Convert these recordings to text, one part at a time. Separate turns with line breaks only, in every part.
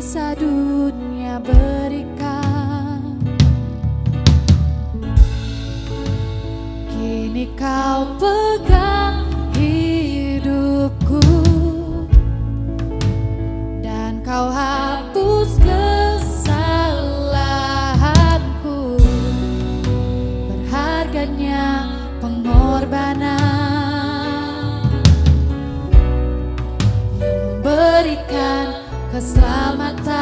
bisa dunia berikan. Kini kau pegang hidupku dan kau hapus kesalahanku. Berharganya pengorbanan yang memberikan keselamatan.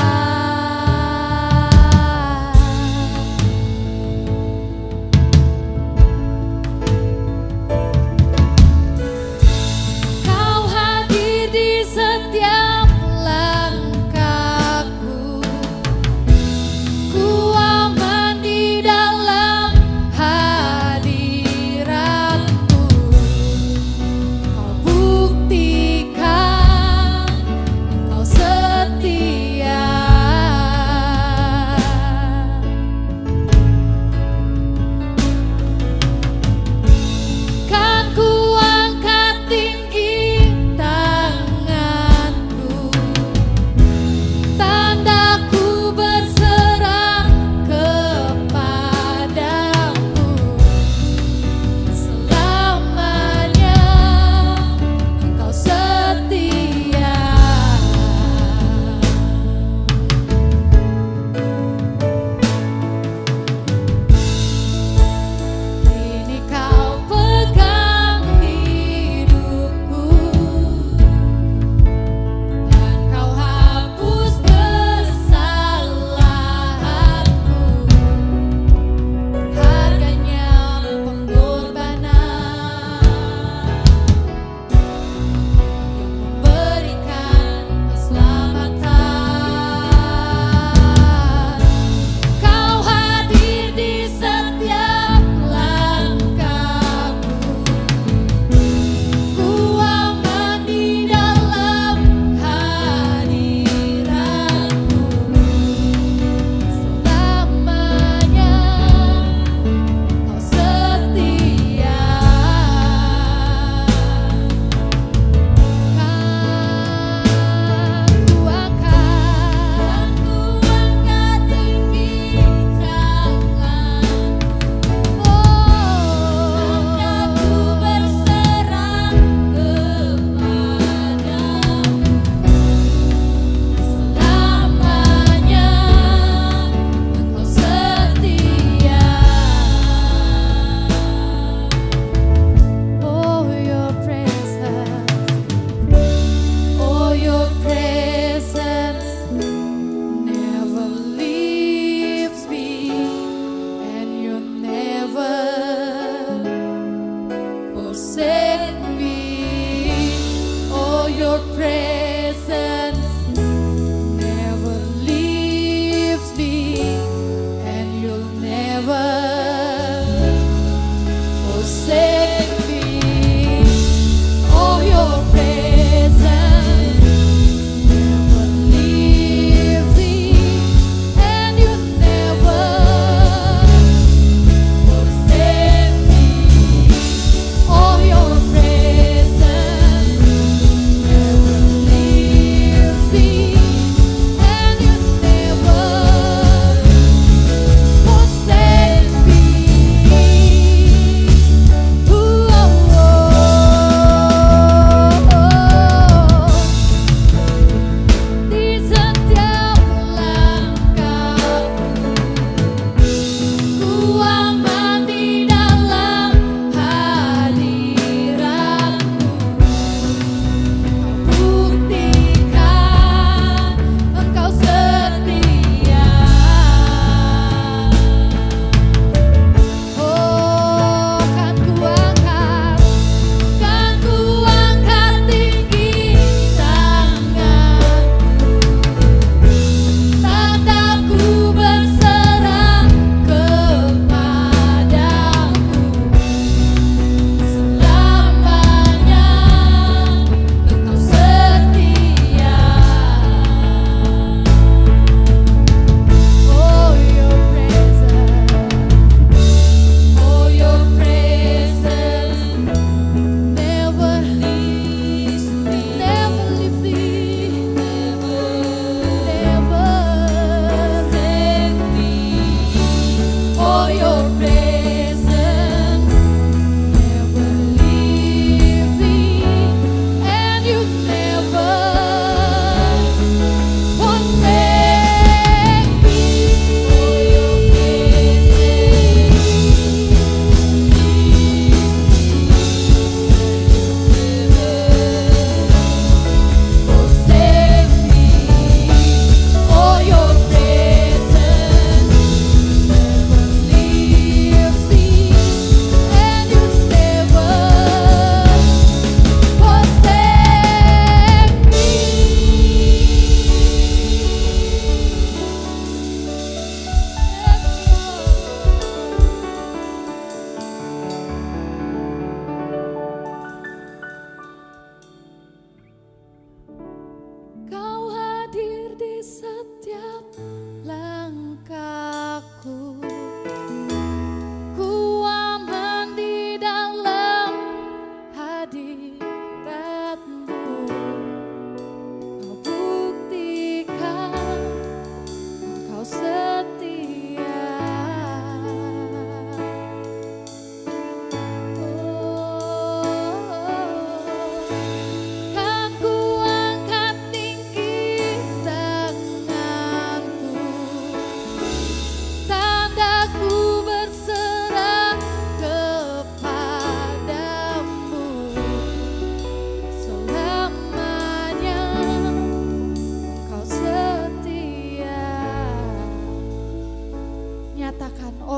Kau hadir di setiap langkahku, ku aman di dalam hadiratmu. Kau buktikan engkau setia. Kan ku angkat tinggi tanganku, tandaku berserah kepadamu. Selamanya engkau setia. Kini kau pegang hidupku dan kau hapus kesalahanku. Berharganya pengorbanan yang memberikan keselamatan. Kau hadir di setiap langkahku, ku aman di dalam hadiratmu. Selamanya kau setia. Kan ku angkat tinggi tanganku, tandaku berserah kepadamu. Selamanya engkau setia. Oh, your presence never leaves me, and you never forsake me. Oh, your presence never leaves me, and you'll never forsake me. Oh, your presence never leaves me, and you never forsake me. Oh, your presence never leaves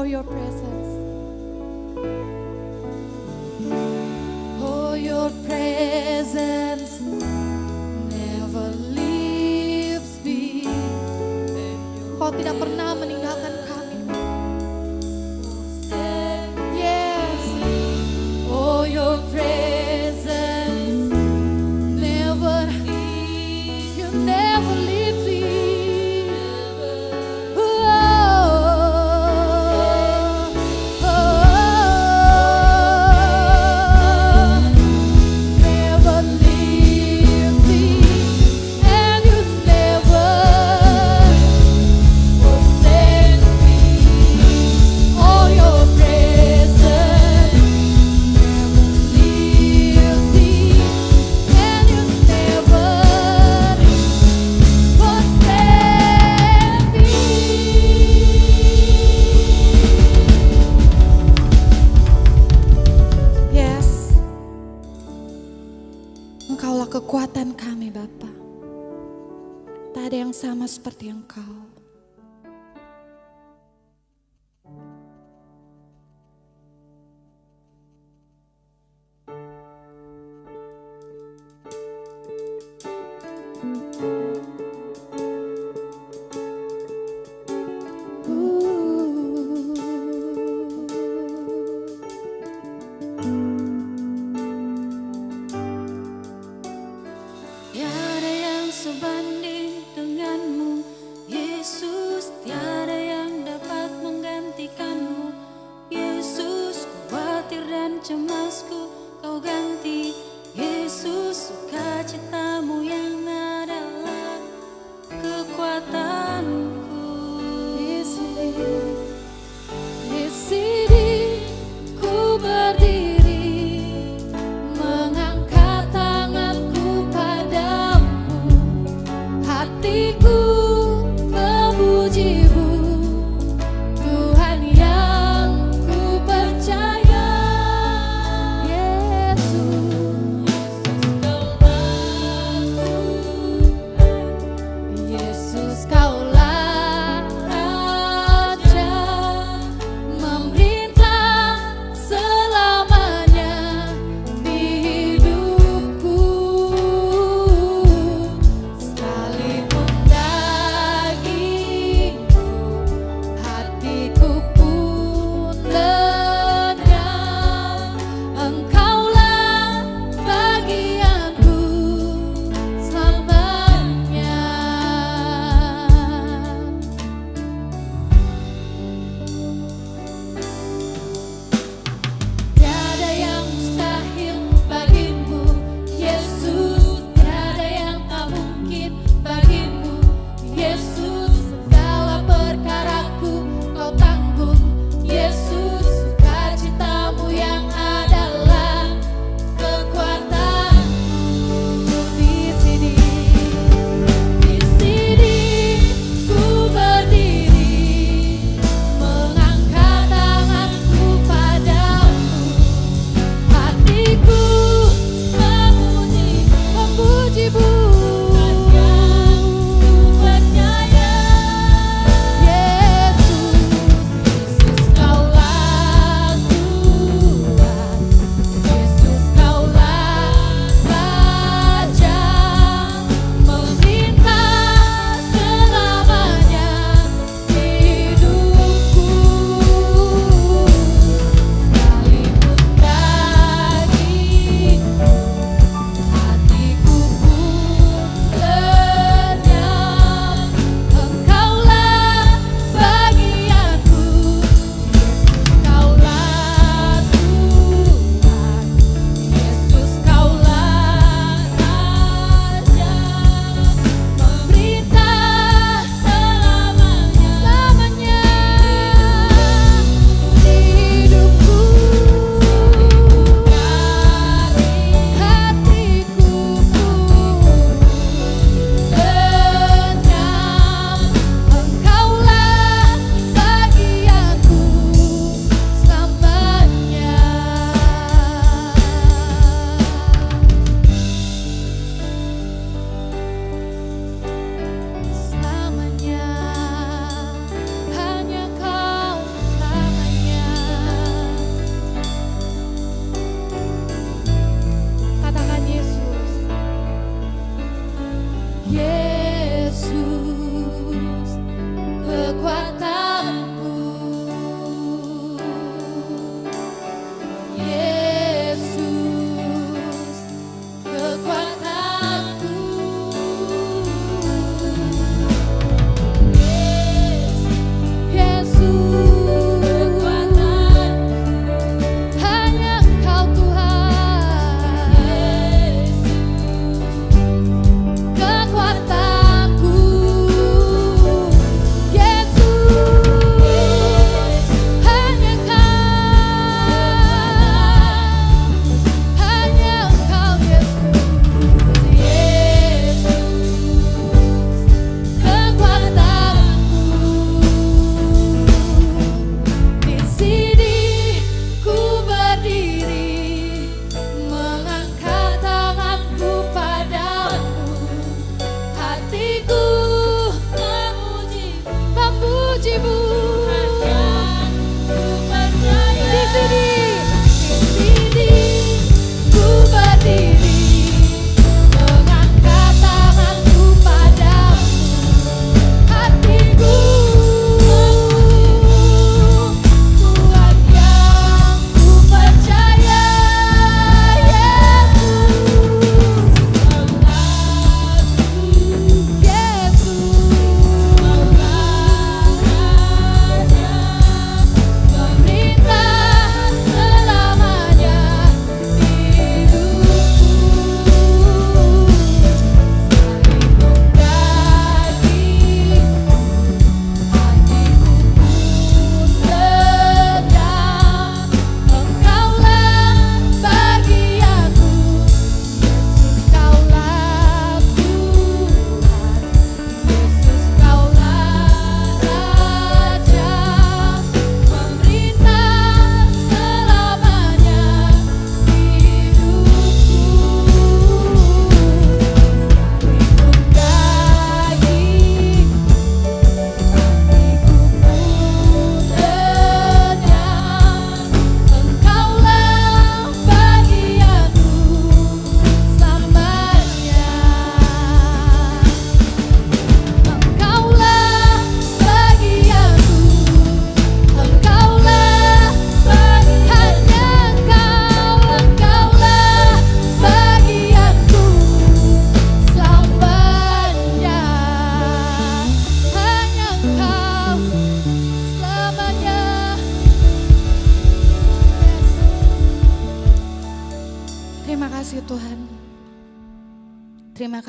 your presence. Oh, your presence never leaves me. Kau tidak pernah meninggalkan kami. Yes. Oh, your presence never, you never leave me. Never leave me, and you never forsake me. Oh, your presence never leaves me, and you never forsake me. Yes, Engkaulah kekuatan kami, Bapa. Tak ada yang sama seperti Engkau.
Tiada yang sebanding denganmu, Yesus. Tiada yang dapat menggantikanmu, Yesus. Khawatir dan cemasku kau ganti, Yesus. Sukacitamu yang adalah kekuatanku.
Di sini ku berdiri, mengangkat tanganku padamu. Hatiku memuji-Mu, Tuhan yang ku percaya.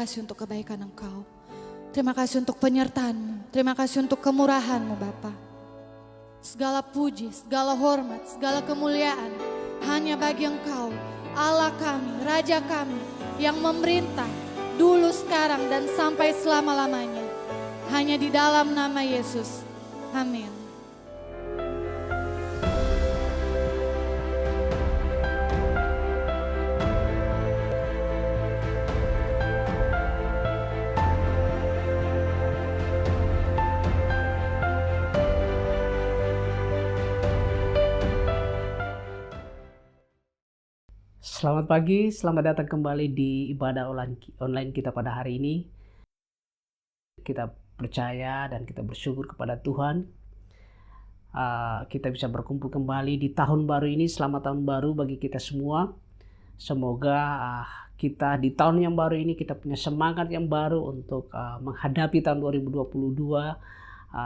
kasih untuk kebaikan Engkau. Terima kasih untuk penyertaan-Mu. Terima kasih untuk kemurahan-Mu Bapa. Segala puji, segala hormat, segala kemuliaan hanya bagi Engkau, Allah kami, Raja kami, yang memerintah dulu, sekarang, dan sampai selama-lamanya. Hanya di dalam nama Yesus. Amin.
Selamat pagi, selamat datang kembali di ibadah online kita pada hari ini. Kita percaya dan kita bersyukur kepada Tuhan. Kita bisa berkumpul kembali di tahun baru ini. Selamat tahun baru bagi kita semua. Semoga kita di tahun yang baru ini kita punya semangat yang baru untuk menghadapi tahun 2022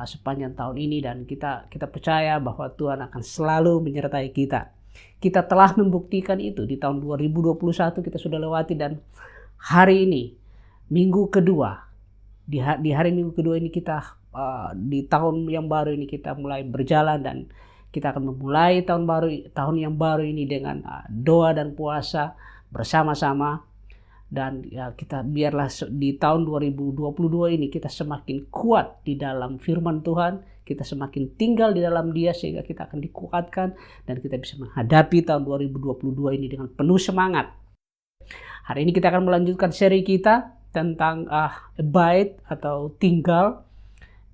sepanjang tahun ini, dan kita percaya bahwa Tuhan akan selalu menyertai kita. Kita telah membuktikan itu di tahun 2021 kita sudah lewati, dan hari ini minggu kedua di hari minggu kedua ini kita di tahun yang baru ini kita mulai berjalan, dan kita akan memulai tahun yang baru ini dengan doa dan puasa bersama-sama. Dan kita biarlah di tahun 2022 ini kita semakin kuat di dalam firman Tuhan, kita semakin tinggal di dalam Dia sehingga kita akan dikuatkan dan kita bisa menghadapi tahun 2022 ini dengan penuh semangat. Hari ini kita akan melanjutkan seri kita tentang abide atau tinggal,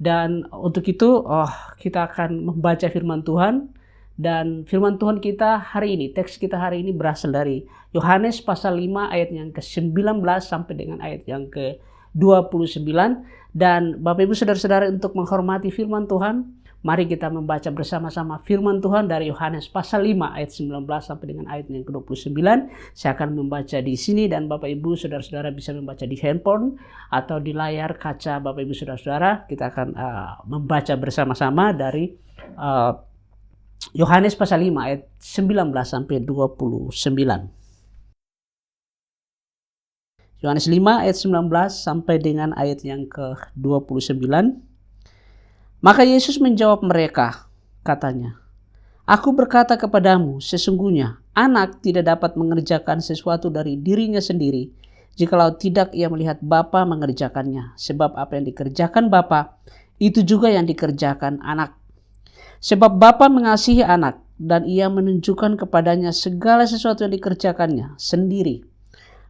dan untuk itu kita akan membaca firman Tuhan. Dan firman Tuhan kita hari ini, teks kita hari ini berasal dari Yohanes pasal 5 ayat yang ke-19 sampai dengan ayat yang ke-29. Dan Bapak Ibu Saudara-saudara, untuk menghormati firman Tuhan, mari kita membaca bersama-sama firman Tuhan dari Yohanes pasal 5 ayat 19 sampai dengan ayat yang ke-29. Saya akan membaca di sini, dan Bapak Ibu Saudara-saudara bisa membaca di handphone atau di layar kaca Bapak Ibu Saudara-saudara. Kita akan membaca bersama-sama dari Yohanes pasal 5 ayat 19 sampai 29. Yohanes 5 ayat 19 sampai dengan ayat yang ke-29. Maka Yesus menjawab mereka, katanya, "Aku berkata kepadamu, sesungguhnya anak tidak dapat mengerjakan sesuatu dari dirinya sendiri, jikalau tidak ia melihat Bapa mengerjakannya. Sebab apa yang dikerjakan Bapa, itu juga yang dikerjakan anak. Sebab Bapa mengasihi anak, dan ia menunjukkan kepadanya segala sesuatu yang dikerjakannya sendiri.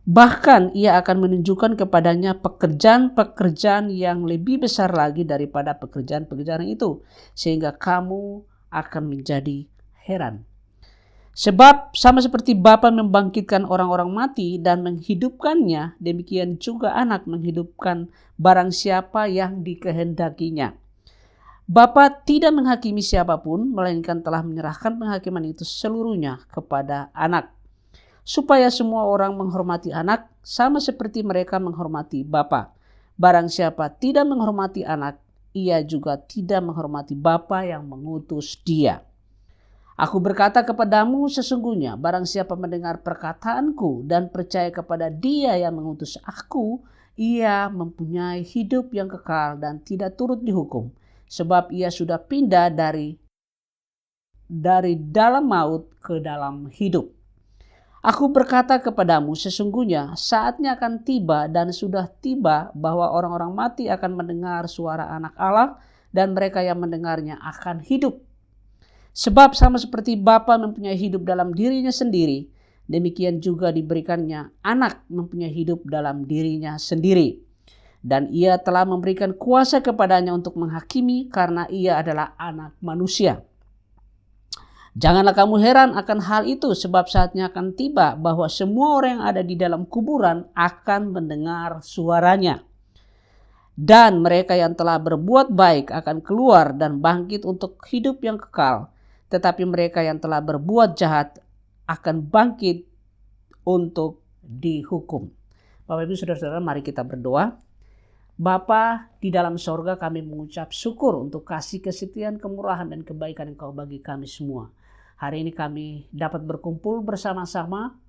Bahkan ia akan menunjukkan kepadanya pekerjaan-pekerjaan yang lebih besar lagi daripada pekerjaan-pekerjaan itu, sehingga kamu akan menjadi heran. Sebab sama seperti Bapa membangkitkan orang-orang mati dan menghidupkannya, demikian juga anak menghidupkan barang siapa yang dikehendakinya. Bapa tidak menghakimi siapapun, melainkan telah menyerahkan penghakiman itu seluruhnya kepada anak, supaya semua orang menghormati anak sama seperti mereka menghormati Bapa. Barang siapa tidak menghormati anak, ia juga tidak menghormati Bapa yang mengutus dia. Aku berkata kepadamu, sesungguhnya barang siapa mendengar perkataanku dan percaya kepada Dia yang mengutus aku, ia mempunyai hidup yang kekal dan tidak turut dihukum. Sebab ia sudah pindah dari dalam maut ke dalam hidup. Aku berkata kepadamu, sesungguhnya saatnya akan tiba dan sudah tiba bahwa orang-orang mati akan mendengar suara Anak Allah, dan mereka yang mendengarnya akan hidup. Sebab sama seperti Bapa mempunyai hidup dalam dirinya sendiri, demikian juga diberikannya Anak mempunyai hidup dalam dirinya sendiri. Dan ia telah memberikan kuasa kepadanya untuk menghakimi, karena ia adalah Anak manusia. Janganlah kamu heran akan hal itu, sebab saatnya akan tiba bahwa semua orang yang ada di dalam kuburan akan mendengar suaranya. Dan mereka yang telah berbuat baik akan keluar dan bangkit untuk hidup yang kekal. Tetapi mereka yang telah berbuat jahat akan bangkit untuk dihukum. Bapak Ibu Saudara-saudara, mari kita berdoa. Bapa di dalam sorga, kami mengucap syukur untuk kasih kesetiaan, kemurahan, dan kebaikan Engkau bagi kami semua. Hari ini kami dapat berkumpul bersama-sama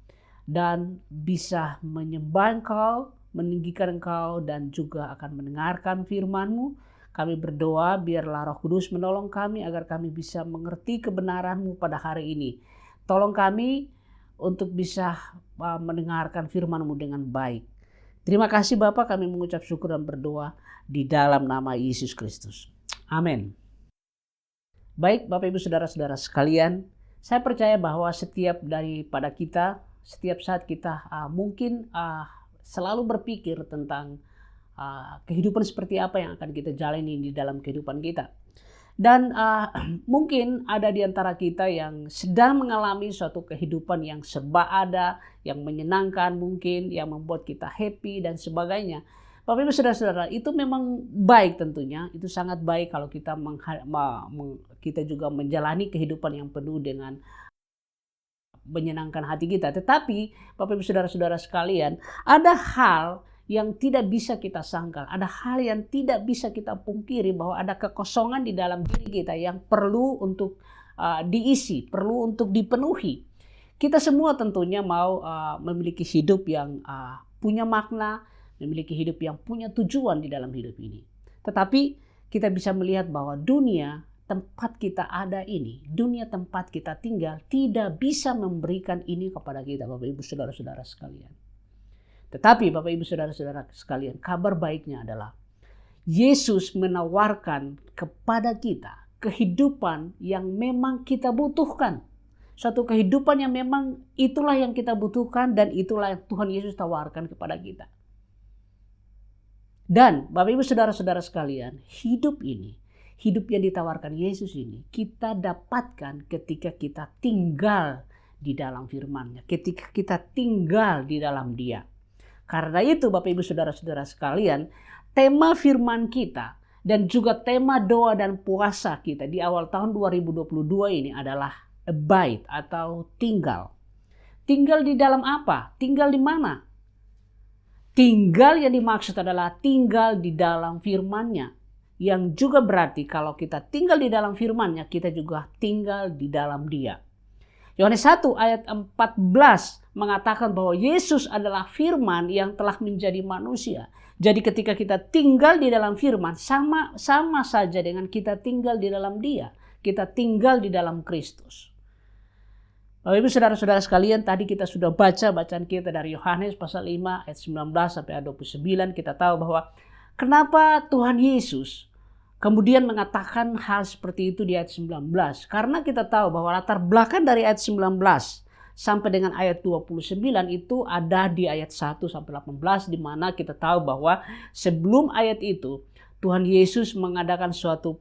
dan bisa menyembah Engkau, meninggikan Engkau dan juga akan mendengarkan firman-Mu. Kami berdoa biarlah Roh Kudus menolong kami agar kami bisa mengerti kebenaran-Mu pada hari ini. Tolong kami untuk bisa mendengarkan firman-Mu dengan baik. Terima kasih Bapa, kami mengucap syukur dan berdoa di dalam nama Yesus Kristus. Amin. Baik Bapak Ibu Saudara-saudara sekalian, saya percaya bahwa setiap daripada kita, setiap saat kita mungkin selalu berpikir tentang kehidupan seperti apa yang akan kita jalani di dalam kehidupan kita. Dan mungkin ada di antara kita yang sedang mengalami suatu kehidupan yang serba ada, yang menyenangkan mungkin, yang membuat kita happy dan sebagainya. Bapak Ibu Saudara-saudara, itu memang baik tentunya. Itu sangat baik kalau kita kita juga menjalani kehidupan yang penuh dengan menyenangkan hati kita. Tetapi Bapak Ibu Saudara-saudara sekalian, ada hal yang tidak bisa kita sangkal. Ada hal yang tidak bisa kita pungkiri bahwa ada kekosongan di dalam diri kita yang perlu untuk diisi, perlu untuk dipenuhi. Kita semua tentunya mau memiliki hidup yang punya makna, memiliki hidup yang punya tujuan di dalam hidup ini. Tetapi kita bisa melihat bahwa dunia tempat kita ada ini, dunia tempat kita tinggal tidak bisa memberikan ini kepada kita, Bapak Ibu Saudara-saudara sekalian. Tetapi Bapak Ibu Saudara-saudara sekalian, kabar baiknya adalah Yesus menawarkan kepada kita kehidupan yang memang kita butuhkan. Suatu kehidupan yang memang itulah yang kita butuhkan dan itulah yang Tuhan Yesus tawarkan kepada kita. Dan Bapak Ibu Saudara-saudara sekalian, hidup yang ditawarkan Yesus ini kita dapatkan ketika kita tinggal di dalam firman-Nya, ketika kita tinggal di dalam Dia. Karena itu Bapak Ibu Saudara-saudara sekalian, tema firman kita dan juga tema doa dan puasa kita di awal tahun 2022 ini adalah abide atau tinggal. Tinggal di dalam apa? Tinggal di mana? Tinggal yang dimaksud adalah tinggal di dalam firman-Nya. Yang juga berarti kalau kita tinggal di dalam firman-Nya, kita juga tinggal di dalam Dia. Yohanes 1 ayat 14 mengatakan bahwa Yesus adalah firman yang telah menjadi manusia. Jadi ketika kita tinggal di dalam firman, sama saja dengan kita tinggal di dalam Dia. Kita tinggal di dalam Kristus. Bapak Ibu Saudara-saudara sekalian, tadi kita sudah baca bacaan kita dari Yohanes pasal 5 ayat 19 sampai ayat 29. Kita tahu bahwa kenapa Tuhan Yesus kemudian mengatakan hal seperti itu di ayat 19. Karena kita tahu bahwa latar belakang dari ayat 19 sampai dengan ayat 29 itu ada di ayat 1 sampai 18, di mana kita tahu bahwa sebelum ayat itu Tuhan Yesus mengadakan suatu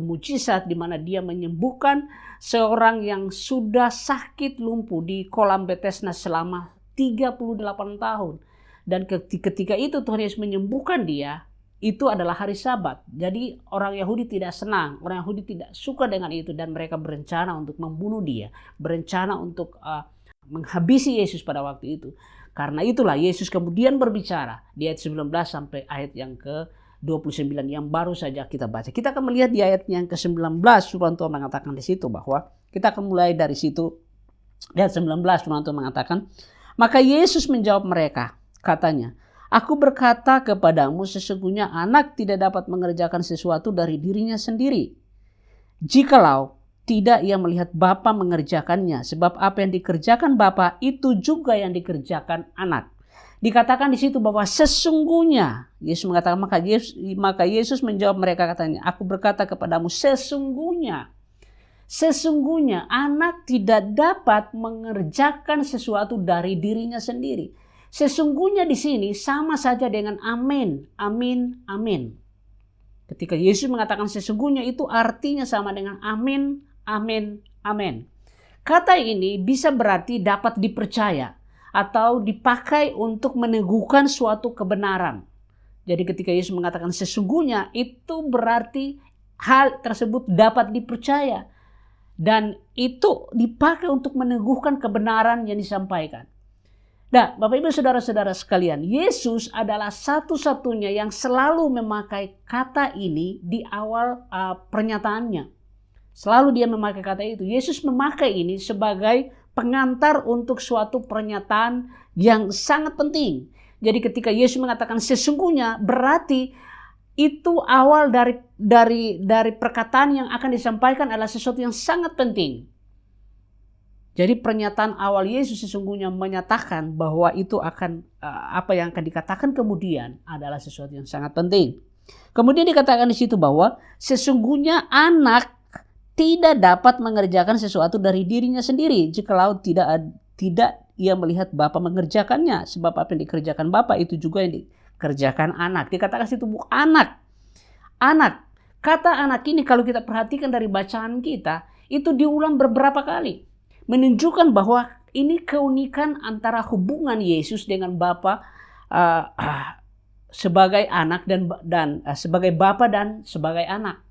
mujizat di mana Dia menyembuhkan seorang yang sudah sakit lumpuh di kolam Betesda selama 38 tahun. Dan ketika itu Tuhan Yesus menyembuhkan dia, itu adalah hari Sabat. Jadi orang Yahudi tidak senang, orang Yahudi tidak suka dengan itu dan mereka berencana untuk membunuh dia, berencana untuk menghabisi Yesus pada waktu itu. Karena itulah Yesus kemudian berbicara di ayat 19 sampai ayat yang ke-29 yang baru saja kita baca. Kita akan melihat di ayat yang ke-19 firman Tuhan mengatakan di situ bahwa kita akan mulai dari situ. Di ayat 19 firman Tuhan mengatakan, maka Yesus menjawab mereka, katanya, aku berkata kepadamu sesungguhnya anak tidak dapat mengerjakan sesuatu dari dirinya sendiri, jikalau tidak ia melihat Bapa mengerjakannya. Sebab apa yang dikerjakan Bapa itu juga yang dikerjakan anak. Dikatakan di situ bahwa sesungguhnya, Yesus mengatakan, maka Yesus menjawab mereka katanya, aku berkata kepadamu sesungguhnya anak tidak dapat mengerjakan sesuatu dari dirinya sendiri. Sesungguhnya di sini sama saja dengan amin, amin, amin. Ketika Yesus mengatakan sesungguhnya itu artinya sama dengan amin, amin, amin. Kata ini bisa berarti dapat dipercaya atau dipakai untuk meneguhkan suatu kebenaran. Jadi ketika Yesus mengatakan sesungguhnya itu berarti hal tersebut dapat dipercaya. Dan itu dipakai untuk meneguhkan kebenaran yang disampaikan. Nah, Bapak Ibu Saudara-saudara sekalian, Yesus adalah satu-satunya yang selalu memakai kata ini di awal pernyataannya. Selalu dia memakai kata itu. Yesus memakai ini sebagai pengantar untuk suatu pernyataan yang sangat penting. Jadi ketika Yesus mengatakan sesungguhnya, berarti itu awal dari perkataan yang akan disampaikan adalah sesuatu yang sangat penting. Jadi pernyataan awal Yesus sesungguhnya menyatakan bahwa itu akan apa yang akan dikatakan kemudian adalah sesuatu yang sangat penting. Kemudian dikatakan di situ bahwa sesungguhnya anak tidak dapat mengerjakan sesuatu dari dirinya sendiri jikalau tidak ia melihat Bapa mengerjakannya. Sebab apa yang dikerjakan Bapa itu juga yang dikerjakan anak. Dikatakan situ anak. Anak. Kata anak ini kalau kita perhatikan dari bacaan kita, itu diulang beberapa kali. Menunjukkan bahwa ini keunikan antara hubungan Yesus dengan Bapa sebagai anak dan sebagai Bapa dan sebagai anak.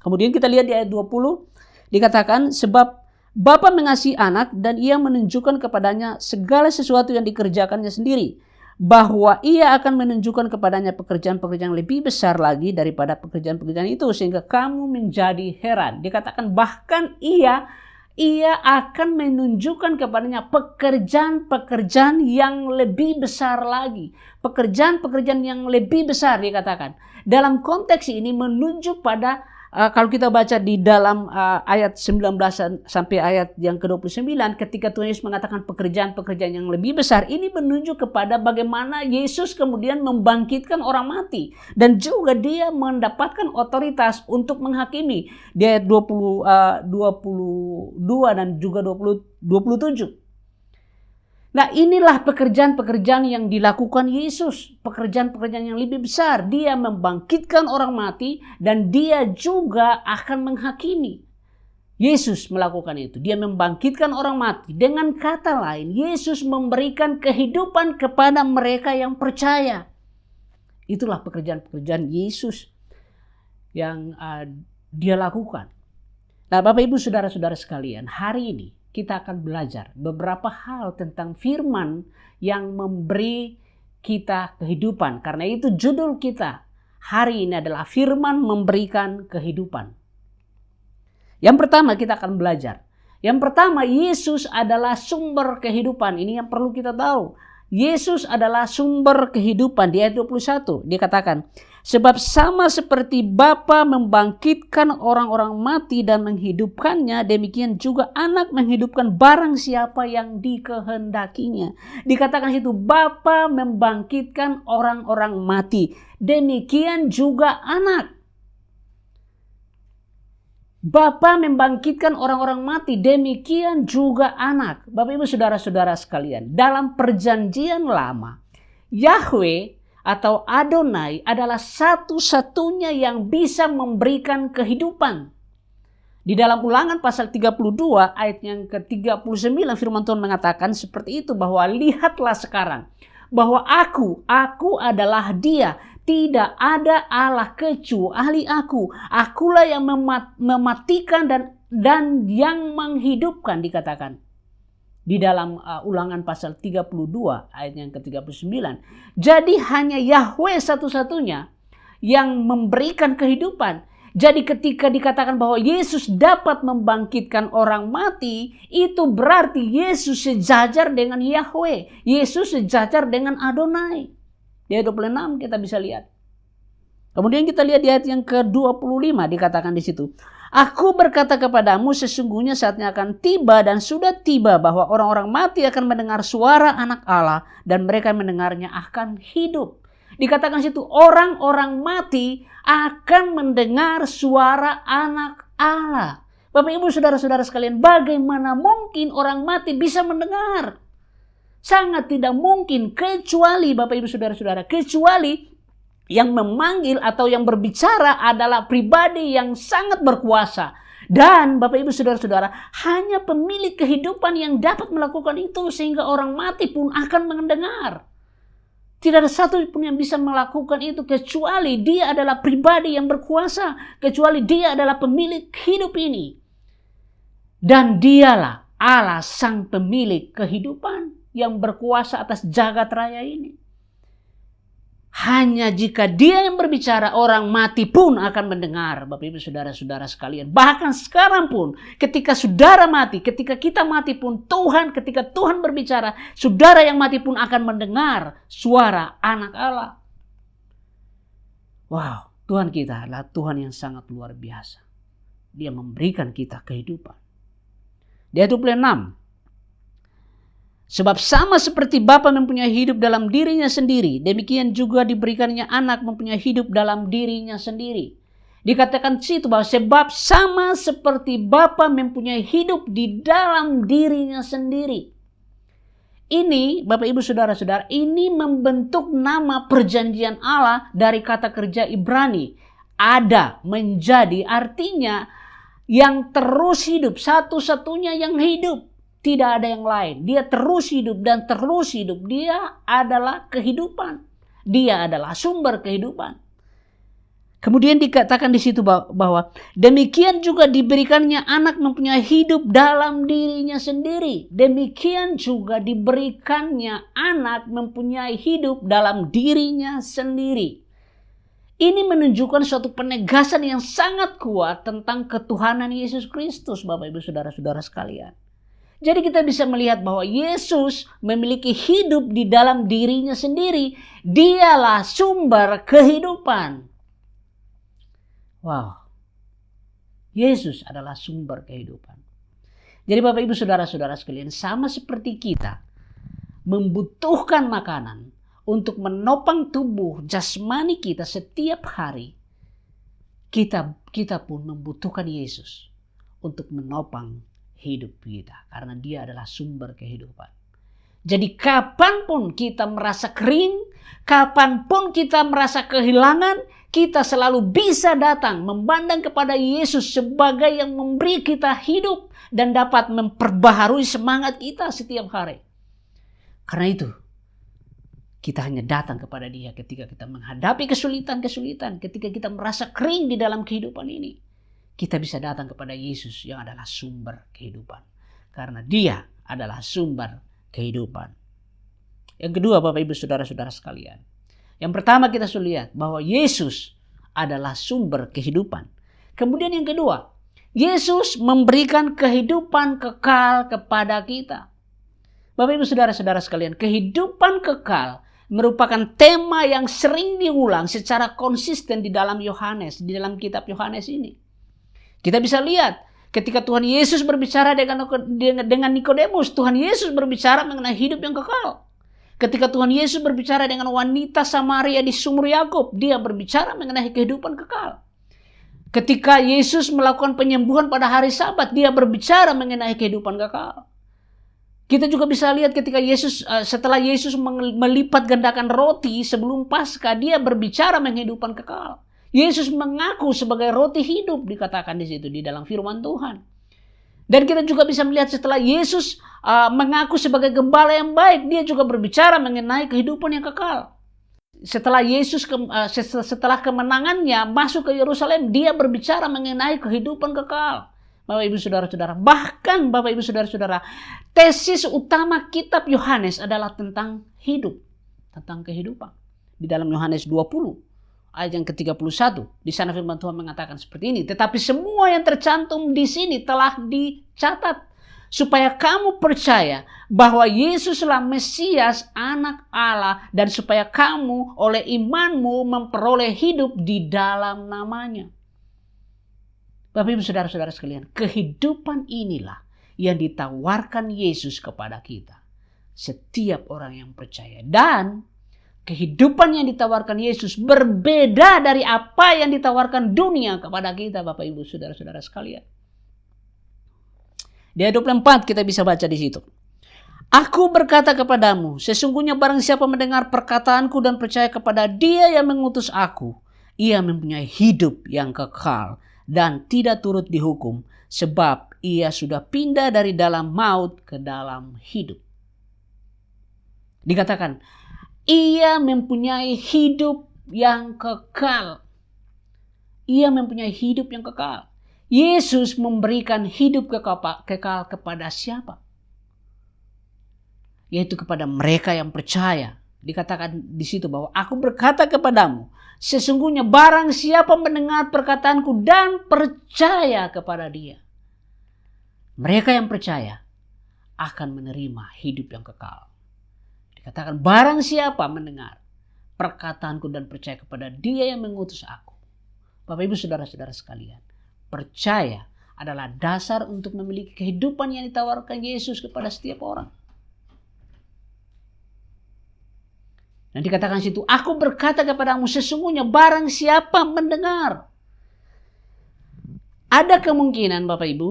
Kemudian kita lihat di ayat 20 dikatakan sebab Bapa mengasihi anak dan ia menunjukkan kepadanya segala sesuatu yang dikerjakannya sendiri. Bahwa ia akan menunjukkan kepadanya pekerjaan-pekerjaan lebih besar lagi daripada pekerjaan-pekerjaan itu. Sehingga kamu menjadi heran. Dikatakan bahkan ia akan menunjukkan kepadanya pekerjaan-pekerjaan yang lebih besar lagi. Pekerjaan-pekerjaan yang lebih besar dikatakan. Dalam konteks ini menunjuk pada kalau kita baca di dalam ayat 19 sampai ayat yang ke-29 ketika Tuhan Yesus mengatakan pekerjaan-pekerjaan yang lebih besar, ini menunjuk kepada bagaimana Yesus kemudian membangkitkan orang mati dan juga dia mendapatkan otoritas untuk menghakimi di ayat 22 dan juga 27. Nah, inilah pekerjaan-pekerjaan yang dilakukan Yesus. Pekerjaan-pekerjaan yang lebih besar. Dia membangkitkan orang mati dan dia juga akan menghakimi. Yesus melakukan itu. Dia membangkitkan orang mati. Dengan kata lain, Yesus memberikan kehidupan kepada mereka yang percaya. Itulah pekerjaan-pekerjaan Yesus yang dia lakukan. Nah, Bapak Ibu Saudara-saudara sekalian, hari ini kita akan belajar beberapa hal tentang firman yang memberi kita kehidupan. Karena itu judul kita hari ini adalah firman memberikan kehidupan. Yang pertama kita akan belajar. Yang pertama, Yesus adalah sumber kehidupan. Ini yang perlu kita tahu. Yesus adalah sumber kehidupan. Di ayat 21 dikatakan, sebab sama seperti Bapa membangkitkan orang-orang mati dan menghidupkannya, demikian juga anak menghidupkan barang siapa yang dikehendakinya. Dikatakan situ Bapa membangkitkan orang-orang mati, demikian juga anak. Bapa membangkitkan orang-orang mati, demikian juga anak. Bapak Ibu Saudara-saudara sekalian, dalam perjanjian lama, Yahweh atau Adonai adalah satu-satunya yang bisa memberikan kehidupan. Di dalam Ulangan pasal 32 ayat yang ke-39 firman Tuhan mengatakan seperti itu, bahwa lihatlah sekarang bahwa aku adalah Dia. Tidak ada Allah kecuali aku. Akulah yang mematikan dan yang menghidupkan, dikatakan. Di dalam Ulangan pasal 32 ayat yang ke-39. Jadi hanya Yahweh satu-satunya yang memberikan kehidupan. Jadi ketika dikatakan bahwa Yesus dapat membangkitkan orang mati, itu berarti Yesus sejajar dengan Yahweh. Yesus sejajar dengan Adonai. Di ayat 26 kita bisa lihat. Kemudian kita lihat di ayat yang ke-25 dikatakan di situ. Aku berkata kepadamu sesungguhnya saatnya akan tiba dan sudah tiba bahwa orang-orang mati akan mendengar suara anak Allah dan mereka mendengarnya akan hidup. Dikatakan situ orang-orang mati akan mendengar suara anak Allah. Bapak Ibu Saudara-saudara sekalian, bagaimana mungkin orang mati bisa mendengar? Sangat tidak mungkin, kecuali Bapak Ibu Saudara-saudara, kecuali yang memanggil atau yang berbicara adalah pribadi yang sangat berkuasa. Dan Bapak Ibu Saudara-saudara, hanya pemilik kehidupan yang dapat melakukan itu sehingga orang mati pun akan mendengar. Tidak ada satu pun yang bisa melakukan itu kecuali dia adalah pribadi yang berkuasa, kecuali dia adalah pemilik hidup ini. Dan dialah Allah sang pemilik kehidupan yang berkuasa atas jagat raya ini. hanya jika dia yang berbicara, orang mati pun akan mendengar. Bapak Ibu saudara-saudara sekalian. Bahkan sekarang pun ketika saudara mati, ketika kita mati pun ketika Tuhan berbicara, saudara yang mati pun akan mendengar suara anak Allah. Wow, Tuhan kita adalah Tuhan yang sangat luar biasa. Dia memberikan kita kehidupan. Di ayat 26. Sebab sama seperti Bapa mempunyai hidup dalam dirinya sendiri, demikian juga diberikannya anak mempunyai hidup dalam dirinya sendiri. Dikatakan situ bahwa sebab sama seperti Bapa mempunyai hidup di dalam dirinya sendiri. Ini Bapak Ibu Saudara-saudara, ini membentuk nama perjanjian Allah dari kata kerja Ibrani. Ada, menjadi, artinya yang terus hidup, satu-satunya yang hidup. Tidak ada yang lain. Dia terus hidup dan terus hidup. Dia adalah kehidupan. Dia adalah sumber kehidupan. Kemudian dikatakan di situ bahwa demikian juga diberikannya anak mempunyai hidup dalam dirinya sendiri. Demikian juga diberikannya anak mempunyai hidup dalam dirinya sendiri. Ini menunjukkan suatu penegasan yang sangat kuat tentang ketuhanan Yesus Kristus, Bapak Ibu Saudara-saudara sekalian. Jadi kita bisa melihat bahwa Yesus memiliki hidup di dalam dirinya sendiri. Dialah sumber kehidupan. Wow. Yesus adalah sumber kehidupan. Jadi Bapak Ibu Saudara-saudara sekalian, sama seperti kita membutuhkan makanan untuk menopang tubuh jasmani kita setiap hari, kita pun membutuhkan Yesus untuk menopang hidup kita, karena dia adalah sumber kehidupan. Jadi kapanpun kita merasa kering, kapanpun kita merasa kehilangan, kita selalu bisa datang memandang kepada Yesus sebagai yang memberi kita hidup dan dapat memperbaharui semangat kita setiap hari. Karena itu kita hanya datang kepada dia ketika kita menghadapi kesulitan-kesulitan, ketika kita merasa kering di dalam kehidupan ini. Kita bisa datang kepada Yesus yang adalah sumber kehidupan. Karena dia adalah sumber kehidupan. Yang kedua Bapak Ibu Saudara-saudara sekalian. Yang pertama kita sudah lihat bahwa Yesus adalah sumber kehidupan. Kemudian yang kedua, Yesus memberikan kehidupan kekal kepada kita. Bapak Ibu Saudara-saudara sekalian, kehidupan kekal merupakan tema yang sering diulang secara konsisten di dalam Yohanes, di dalam kitab Yohanes ini. Kita bisa lihat ketika Tuhan Yesus berbicara dengan Nikodemus, Tuhan Yesus berbicara mengenai hidup yang kekal. Ketika Tuhan Yesus berbicara dengan wanita Samaria di sumur Yakub, dia berbicara mengenai kehidupan kekal. Ketika Yesus melakukan penyembuhan pada hari Sabat, dia berbicara mengenai kehidupan kekal. Kita juga bisa lihat ketika setelah Yesus melipat gandakan roti sebelum Paskah, dia berbicara mengenai kehidupan kekal. Yesus mengaku sebagai roti hidup, dikatakan di situ di dalam firman Tuhan. Dan kita juga bisa melihat setelah Yesus mengaku sebagai gembala yang baik, dia juga berbicara mengenai kehidupan yang kekal. Setelah setelah kemenangannya masuk ke Yerusalem, dia berbicara mengenai kehidupan kekal. Bapak Ibu Saudara-saudara, bahkan Bapak Ibu Saudara-saudara, tesis utama kitab Yohanes adalah tentang hidup, tentang kehidupan. Di dalam Yohanes 20 ayat yang ke-31, di sana firman Tuhan mengatakan seperti ini. Tetapi semua yang tercantum di sini telah dicatat supaya kamu percaya bahwa Yesuslah Mesias, anak Allah, dan supaya kamu oleh imanmu memperoleh hidup di dalam namanya. Bapak Ibu Saudara-saudara sekalian, kehidupan inilah yang ditawarkan Yesus kepada kita. Setiap orang yang percaya. Dan kehidupan yang ditawarkan Yesus berbeda dari apa yang ditawarkan dunia kepada kita, Bapak Ibu Saudara-saudara sekalian. Di ayat 24 kita bisa baca di situ. Aku berkata kepadamu, sesungguhnya barang siapa mendengar perkataanku dan percaya kepada Dia yang mengutus aku, ia mempunyai hidup yang kekal dan tidak turut dihukum, sebab ia sudah pindah dari dalam maut ke dalam hidup. Dikatakan, ia mempunyai hidup yang kekal. Ia mempunyai hidup yang kekal. Yesus memberikan hidup kekal kepada siapa? Yaitu kepada mereka yang percaya Dikatakan di situ bahwa aku berkata kepadamu, sesungguhnya barang siapa mendengar perkataanku dan percaya kepada dia, mereka yang percaya akan menerima hidup yang kekal. Dikatakan barang siapa mendengar perkataanku dan percaya kepada dia yang mengutus aku. Bapak ibu saudara-saudara sekalian, percaya adalah dasar untuk memiliki kehidupan yang ditawarkan Yesus kepada setiap orang. Dan dikatakan situ, aku berkata kepadamu sesungguhnya barang siapa mendengar. Ada kemungkinan Bapak Ibu,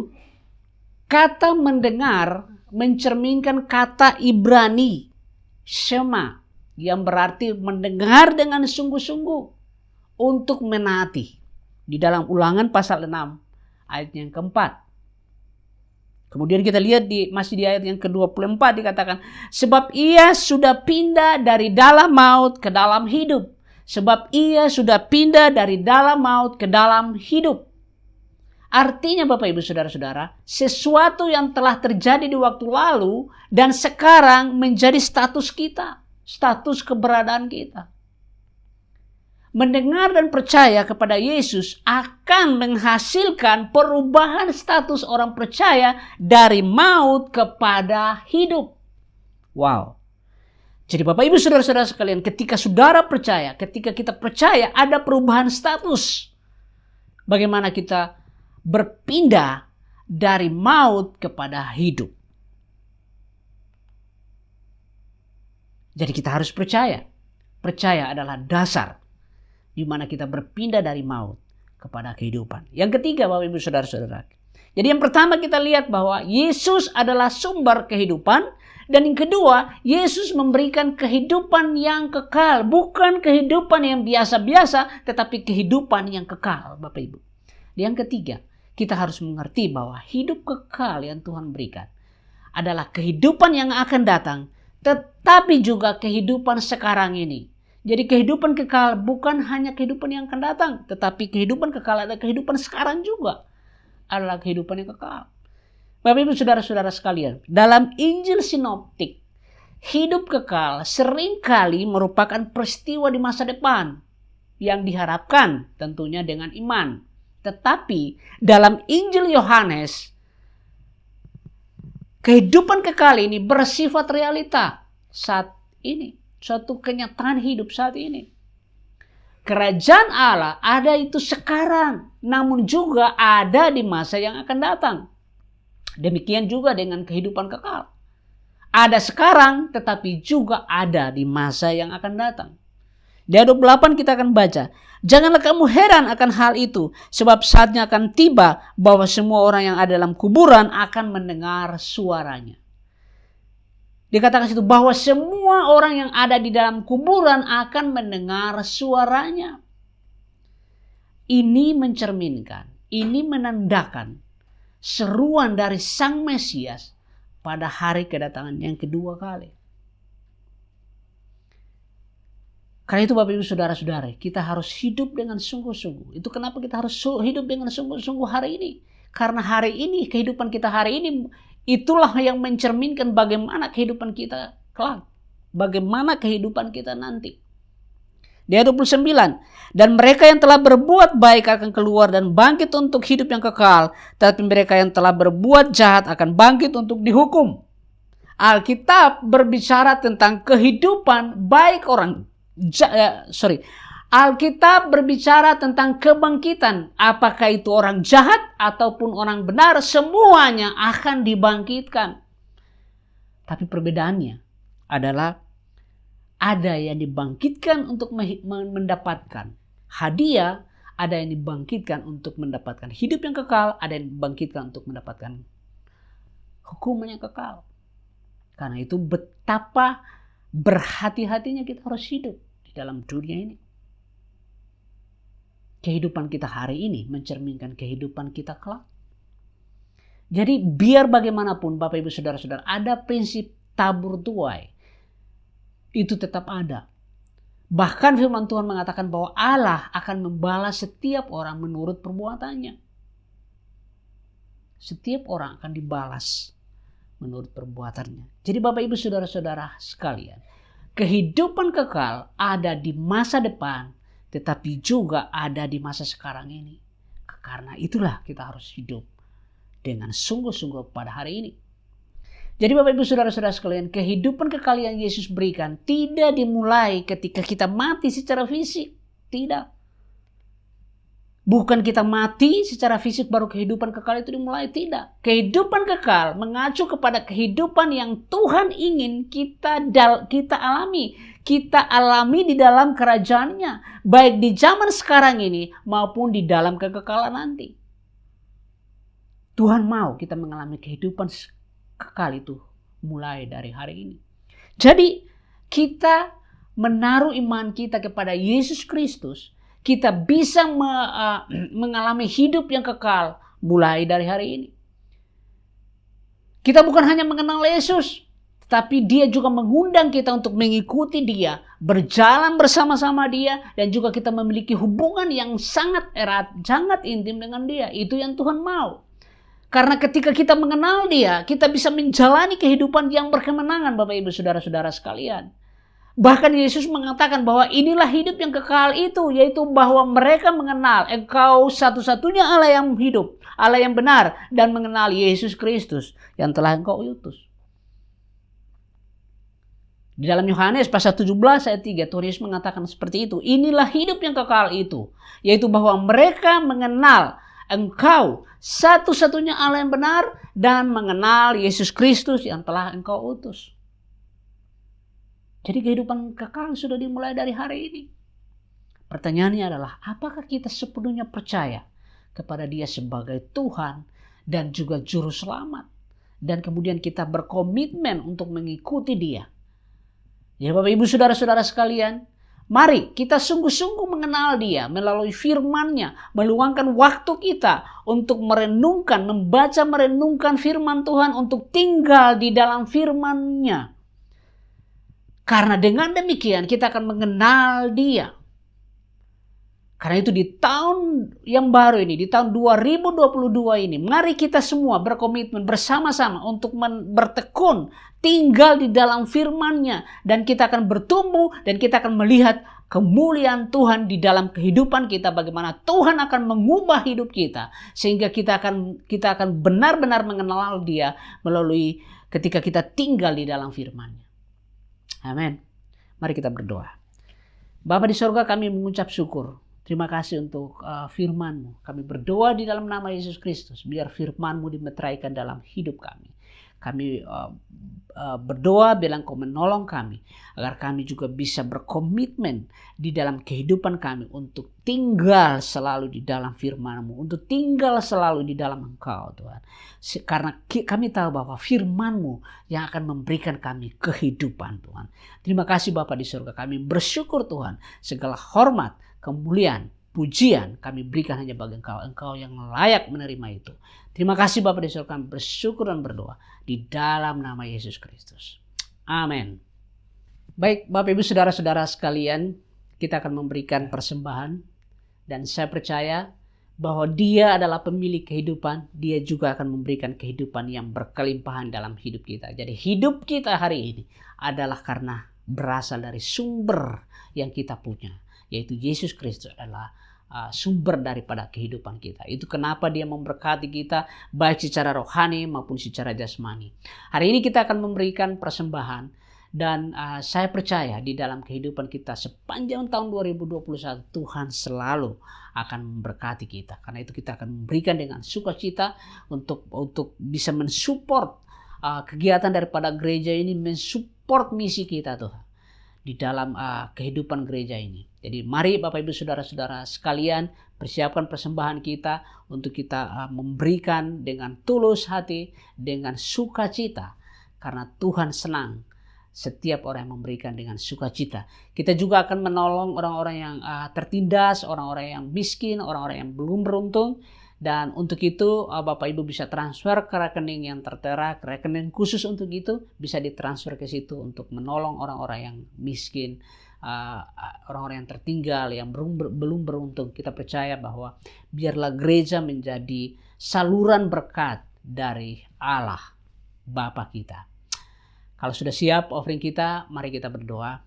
kata mendengar mencerminkan kata Ibrani, Shema, yang berarti mendengar dengan sungguh-sungguh untuk menaati. Di dalam Ulangan pasal 6 ayat yang keempat. Kemudian kita lihat masih di ayat yang ke-24 dikatakan, sebab ia sudah pindah dari dalam maut ke dalam hidup. Sebab ia sudah pindah dari dalam maut ke dalam hidup. Artinya Bapak Ibu Saudara-saudara, sesuatu yang telah terjadi di waktu lalu dan sekarang menjadi status kita, status keberadaan kita. Mendengar dan percaya kepada Yesus akan menghasilkan perubahan status orang percaya dari maut kepada hidup. Wow. Jadi Bapak Ibu Saudara-saudara sekalian, ketika saudara percaya, ketika kita percaya ada perubahan status. Bagaimana kita berpindah dari maut kepada hidup. Jadi kita harus percaya. Percaya adalah dasar di mana kita berpindah dari maut kepada kehidupan. Yang ketiga Bapak Ibu Saudara-saudara. Jadi yang pertama kita lihat bahwa Yesus adalah sumber kehidupan. Dan yang kedua, Yesus memberikan kehidupan yang kekal. Bukan kehidupan yang biasa-biasa, tetapi kehidupan yang kekal Bapak Ibu. Yang ketiga, kita harus mengerti bahwa hidup kekal yang Tuhan berikan adalah kehidupan yang akan datang, tetapi juga kehidupan sekarang ini. Jadi kehidupan kekal bukan hanya kehidupan yang akan datang, tetapi kehidupan kekal adalah kehidupan sekarang juga adalah kehidupan yang kekal. Bapak Ibu Saudara-saudara sekalian, dalam Injil Sinoptik, hidup kekal seringkali merupakan peristiwa di masa depan yang diharapkan tentunya dengan iman. Tetapi dalam Injil Yohanes, kehidupan kekal ini bersifat realita saat ini. Suatu kenyataan hidup saat ini. Kerajaan Allah ada itu sekarang, namun juga ada di masa yang akan datang. Demikian juga dengan kehidupan kekal. Ada sekarang, tetapi juga ada di masa yang akan datang. Di ayat 28 kita akan baca, janganlah kamu heran akan hal itu, sebab saatnya akan tiba bahwa semua orang yang ada dalam kuburan akan mendengar suaranya. Dikatakan situ bahwa semua orang yang ada di dalam kuburan akan mendengar suaranya. Ini mencerminkan, ini menandakan seruan dari Sang Mesias pada hari kedatangan yang kedua kali. Karena itu Bapak Ibu Saudara-saudara, kita harus hidup dengan sungguh-sungguh. Itu kenapa kita harus hidup dengan sungguh-sungguh hari ini. Karena hari ini, kehidupan kita hari ini, itulah yang mencerminkan bagaimana kehidupan kita kelak. Bagaimana kehidupan kita nanti. Di ayat 29. Dan mereka yang telah berbuat baik akan keluar dan bangkit untuk hidup yang kekal. Tetapi mereka yang telah berbuat jahat akan bangkit untuk dihukum. Alkitab berbicara tentang kehidupan baik orang. Alkitab berbicara tentang kebangkitan. Apakah itu orang jahat ataupun orang benar, semuanya akan dibangkitkan. Tapi perbedaannya adalah ada yang dibangkitkan untuk mendapatkan hadiah, ada yang dibangkitkan untuk mendapatkan hidup yang kekal, ada yang dibangkitkan untuk mendapatkan hukuman yang kekal. Karena itu betapa berhati-hatinya kita harus hidup di dalam dunia ini. Kehidupan kita hari ini mencerminkan kehidupan kita kelak. Jadi biar bagaimanapun Bapak Ibu Saudara-saudara, ada prinsip tabur tuai. Itu tetap ada. Bahkan firman Tuhan mengatakan bahwa Allah akan membalas setiap orang menurut perbuatannya. Setiap orang akan dibalas menurut perbuatannya. Jadi Bapak Ibu Saudara-saudara sekalian, kehidupan kekal ada di masa depan, tetapi juga ada di masa sekarang ini. Karena itulah kita harus hidup dengan sungguh-sungguh pada hari ini. Jadi Bapak Ibu Saudara-saudara sekalian, kehidupan kekal yang Yesus berikan tidak dimulai ketika kita mati secara fisik. Tidak. Bukan kita mati secara fisik baru kehidupan kekal itu dimulai. Tidak. Kehidupan kekal mengacu kepada kehidupan yang Tuhan ingin kita alami. Kita alami di dalam kerajaannya. Baik di zaman sekarang ini maupun di dalam kekekalan nanti. Tuhan mau kita mengalami kehidupan kekal itu mulai dari hari ini. Jadi kita menaruh iman kita kepada Yesus Kristus, kita bisa mengalami hidup yang kekal mulai dari hari ini. Kita bukan hanya mengenal Yesus, tapi Dia juga mengundang kita untuk mengikuti Dia, berjalan bersama-sama Dia, dan juga kita memiliki hubungan yang sangat erat, sangat intim dengan Dia. Itu yang Tuhan mau. Karena ketika kita mengenal Dia, kita bisa menjalani kehidupan yang berkemenangan, Bapak Ibu Saudara-saudara sekalian. Bahkan Yesus mengatakan bahwa inilah hidup yang kekal itu, yaitu bahwa mereka mengenal Engkau satu-satunya Allah yang hidup, Allah yang benar, dan mengenal Yesus Kristus yang telah Engkau utus. Di dalam Yohanes pasal 17 ayat 3, Tuhan Yesus mengatakan seperti itu. Inilah hidup yang kekal itu, yaitu bahwa mereka mengenal Engkau satu-satunya Allah yang benar dan mengenal Yesus Kristus yang telah Engkau utus. Jadi kehidupan kekal sudah dimulai dari hari ini. Pertanyaannya adalah, apakah kita sepenuhnya percaya kepada Dia sebagai Tuhan dan juga Juru Selamat? Dan kemudian kita berkomitmen untuk mengikuti Dia. Ya Bapak Ibu Saudara-saudara sekalian, mari kita sungguh-sungguh mengenal Dia melalui firman-Nya, meluangkan waktu kita untuk merenungkan, membaca merenungkan firman Tuhan, untuk tinggal di dalam firman-Nya. Karena dengan demikian kita akan mengenal Dia. Karena itu di tahun yang baru ini, di tahun 2022 ini, mari kita semua berkomitmen bersama-sama untuk bertekun, tinggal di dalam firman-Nya. Dan kita akan bertumbuh dan kita akan melihat kemuliaan Tuhan di dalam kehidupan kita. Bagaimana Tuhan akan mengubah hidup kita. Sehingga kita akan benar-benar mengenal Dia melalui ketika kita tinggal di dalam firman-Nya. Amin. Mari kita berdoa. Bapa di sorga, kami mengucap syukur. Terima kasih untuk firman-Mu. Kami berdoa di dalam nama Yesus Kristus. Biar firman-Mu dimeteraikan dalam hidup kami. Kami berdoa bilang Kau menolong kami. Agar kami juga bisa berkomitmen di dalam kehidupan kami. Untuk tinggal selalu di dalam firman-Mu. Untuk tinggal selalu di dalam Engkau Tuhan. Karena kami tahu bahwa firman-Mu yang akan memberikan kami kehidupan Tuhan. Terima kasih Bapa di surga. Kami bersyukur Tuhan. Segala hormat, kemuliaan, pujian kami berikan hanya bagi Engkau. Engkau yang layak menerima itu. Terima kasih Bapa di surga. Kami bersyukur dan berdoa di dalam nama Yesus Kristus. Amin. Baik Bapak Ibu Saudara-saudara sekalian, kita akan memberikan persembahan. Dan saya percaya bahwa Dia adalah pemilik kehidupan. Dia juga akan memberikan kehidupan yang berkelimpahan dalam hidup kita. Jadi hidup kita hari ini adalah karena berasal dari sumber yang kita punya, yaitu Yesus Kristus adalah sumber daripada kehidupan kita. Itu kenapa Dia memberkati kita baik secara rohani maupun secara jasmani. Hari ini kita akan memberikan persembahan. Dan saya percaya di dalam kehidupan kita sepanjang tahun 2021 Tuhan selalu akan memberkati kita. Karena itu kita akan memberikan dengan sukacita untuk bisa mensupport kegiatan daripada gereja ini, mensupport misi kita Tuhan di dalam kehidupan gereja ini. Jadi mari Bapak Ibu Saudara-saudara sekalian, persiapkan persembahan kita untuk kita memberikan dengan tulus hati, dengan sukacita. Karena Tuhan senang setiap orang yang memberikan dengan sukacita. Kita juga akan menolong orang-orang yang tertindas, orang-orang yang miskin, orang-orang yang belum beruntung. Dan untuk itu Bapak Ibu bisa transfer ke rekening yang tertera, ke rekening khusus untuk itu. Bisa ditransfer ke situ untuk menolong orang-orang yang miskin, orang-orang yang tertinggal, yang belum beruntung. Kita percaya bahwa biarlah gereja menjadi saluran berkat dari Allah Bapa kita. Kalau sudah siap offering kita, mari kita berdoa.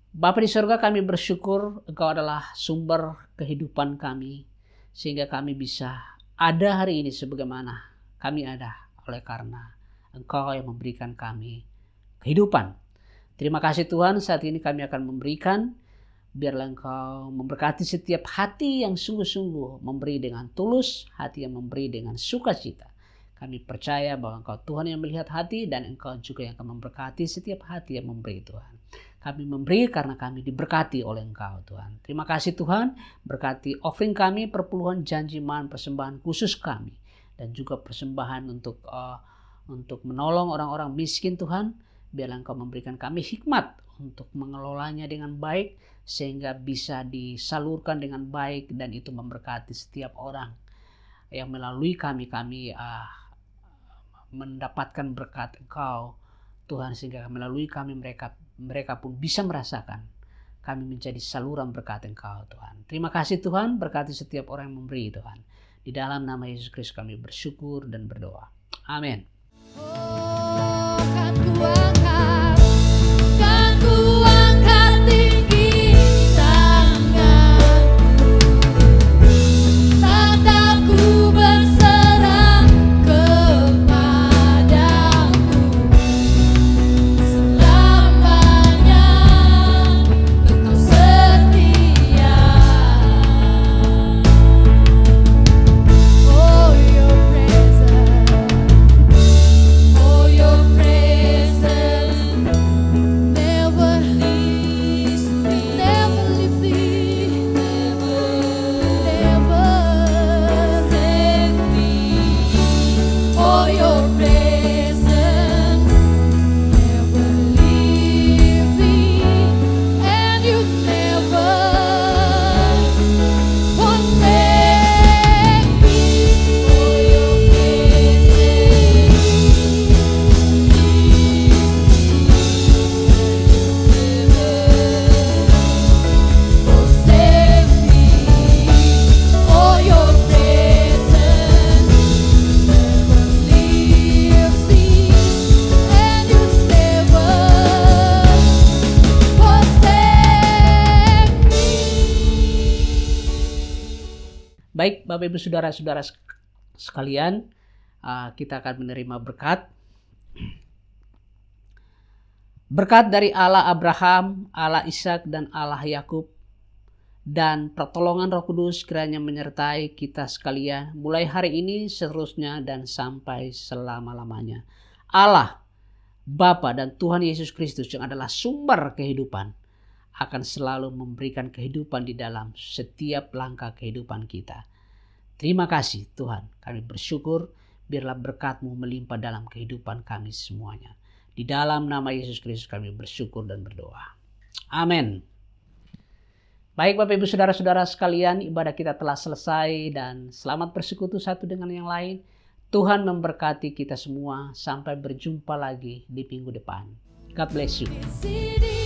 Bapa di surga, kami bersyukur Engkau adalah sumber kehidupan kami, sehingga kami bisa ada hari ini sebagaimana kami ada oleh karena Engkau yang memberikan kami kehidupan. Terima kasih Tuhan, saat ini kami akan memberikan. Biarlah Engkau memberkati setiap hati yang sungguh-sungguh memberi dengan tulus, hati yang memberi dengan sukacita. Kami percaya bahwa Engkau Tuhan yang melihat hati dan Engkau juga yang akan memberkati setiap hati yang memberi Tuhan. Kami memberi karena kami diberkati oleh Engkau Tuhan. Terima kasih Tuhan, berkati offering kami, perpuluhan janji man, persembahan khusus kami. Dan juga persembahan untuk menolong orang-orang miskin Tuhan. Biarlah Engkau memberikan kami hikmat untuk mengelolanya dengan baik, sehingga bisa disalurkan dengan baik dan itu memberkati setiap orang yang melalui kami mendapatkan berkat Engkau Tuhan, sehingga melalui kami mereka pun bisa merasakan kami menjadi saluran berkat Engkau Tuhan. Terima kasih Tuhan, berkati setiap orang yang memberi Tuhan. Di dalam nama Yesus Kristus kami bersyukur dan berdoa. Amin.
Kan ku angkat tinggi tanganku, tataku berserah kepadamu, selamanya Engkau setia. Oh your presence never leaves me, never leave me, never leave me. Oh your presence never leave me, and you never forsake me. Oh your forsake me. Oh your presence never leaves me, and you never forsake me.
Baik Bapak Ibu Saudara-saudara sekalian, kita akan menerima berkat. Berkat dari Allah Abraham, Allah Ishak dan Allah Yakub, dan pertolongan Roh Kudus kiranya menyertai kita sekalian mulai hari ini, seterusnya dan sampai selama-lamanya. Allah, Bapa dan Tuhan Yesus Kristus yang adalah sumber kehidupan akan selalu memberikan kehidupan di dalam setiap langkah kehidupan kita. Terima kasih Tuhan, kami bersyukur, biarlah berkat-Mu melimpah dalam kehidupan kami semuanya. Di dalam nama Yesus Kristus kami bersyukur dan berdoa. Amin. Baik Bapak Ibu Saudara-saudara sekalian, ibadah kita telah selesai dan selamat bersekutu satu dengan yang lain. Tuhan memberkati kita semua, sampai berjumpa lagi di minggu depan. God bless you.
Sini